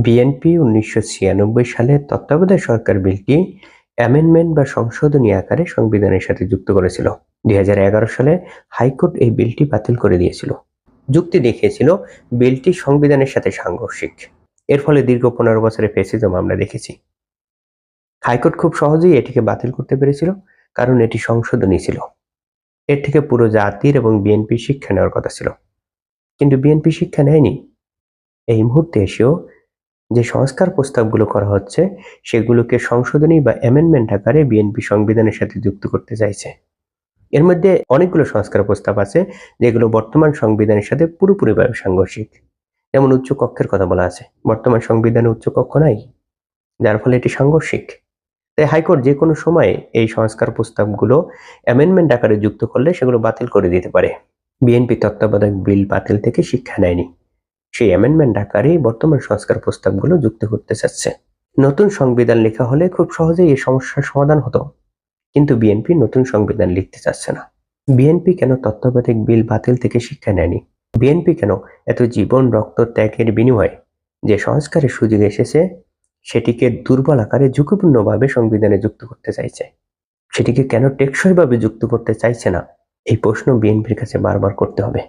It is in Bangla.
বিএনপি ১৯৯৬ সালে তত্ত্বাবধায়ক সরকার বিলটি অ্যামেন্ডমেন্ট বা সংশোধনী আকারে সংবিধানের সাথে যুক্ত করেছিল। ২০১১ সালে হাইকোর্ট এই বিলটি বাতিল করে দিয়েছিল। যুক্তি দেখিয়েছিল বিলটি সংবিধানের সাথে সাংঘর্ষিক। এর ফলে দীর্ঘ ১৫ বছরের ফ্যাসিজম আমরা দেখেছি। হাইকোর্ট খুব সহজেই এটিকে বাতিল করতে পেরেছিল, কারণ এটি সংশোধনী ছিল। এর থেকে পুরো জাতির এবং বিএনপি শিক্ষা নেওয়ার কথা ছিল, কিন্তু বিএনপি শিক্ষা নেয়নি। এই মুহূর্তে এসেও যে সংস্কার প্রস্তাবগুলো করা হচ্ছে সেগুলোকে সংশোধনী বা অ্যামেন্ডমেন্ট আকারে বিএনপি সংবিধানের সাথে যুক্ত করতে চাইছে। এর মধ্যে অনেকগুলো সংস্কার প্রস্তাব আছে যেগুলো বর্তমান সংবিধানের সাথে পুরোপুরিভাবে সাংঘর্ষিক। যেমন উচ্চ কক্ষের কথা বলা আছে, বর্তমান সংবিধানে উচ্চ কক্ষ নাই, যার ফলে এটি সাংঘর্ষিক। তাই হাইকোর্ট যে কোনো সময় এই সংস্কার প্রস্তাবগুলো অ্যামেন্ডমেন্ট আকারে যুক্ত করলে সেগুলো বাতিল করে দিতে পারে। বিএনপি তত্ত্বাবধায়ক বিল বাতিল থেকে শিক্ষা নেয়নি, সেই অ্যামেন্ডমেন্ট আকারেই বর্তমান সংস্কার প্রস্তাবগুলো যুক্ত করতে চাচ্ছে। নতুন সংবিধান লেখা হলে খুব সহজেই এই সমস্যার সমাধান হতো, কিন্তু বিএনপি নতুন সংবিধান লিখতে চাচ্ছে না। বিএনপি কেন তত্ত্বাবধায়ক বিল বাতিল থেকে শিক্ষা নেয়নি? বিএনপি কেন এত জীবন রক্ত ত্যাগের বিনিময়ে যে সংস্কারের সুযোগ এসেছে সেটিকে দুর্বল আকারে ঝুঁকিপূর্ণভাবে সংবিধানে যুক্ত করতে চাইছে? সেটিকে কেন টেকসইভাবে যুক্ত করতে চাইছে না? এই প্রশ্ন বিএনপির কাছে বারবার করতে হবে।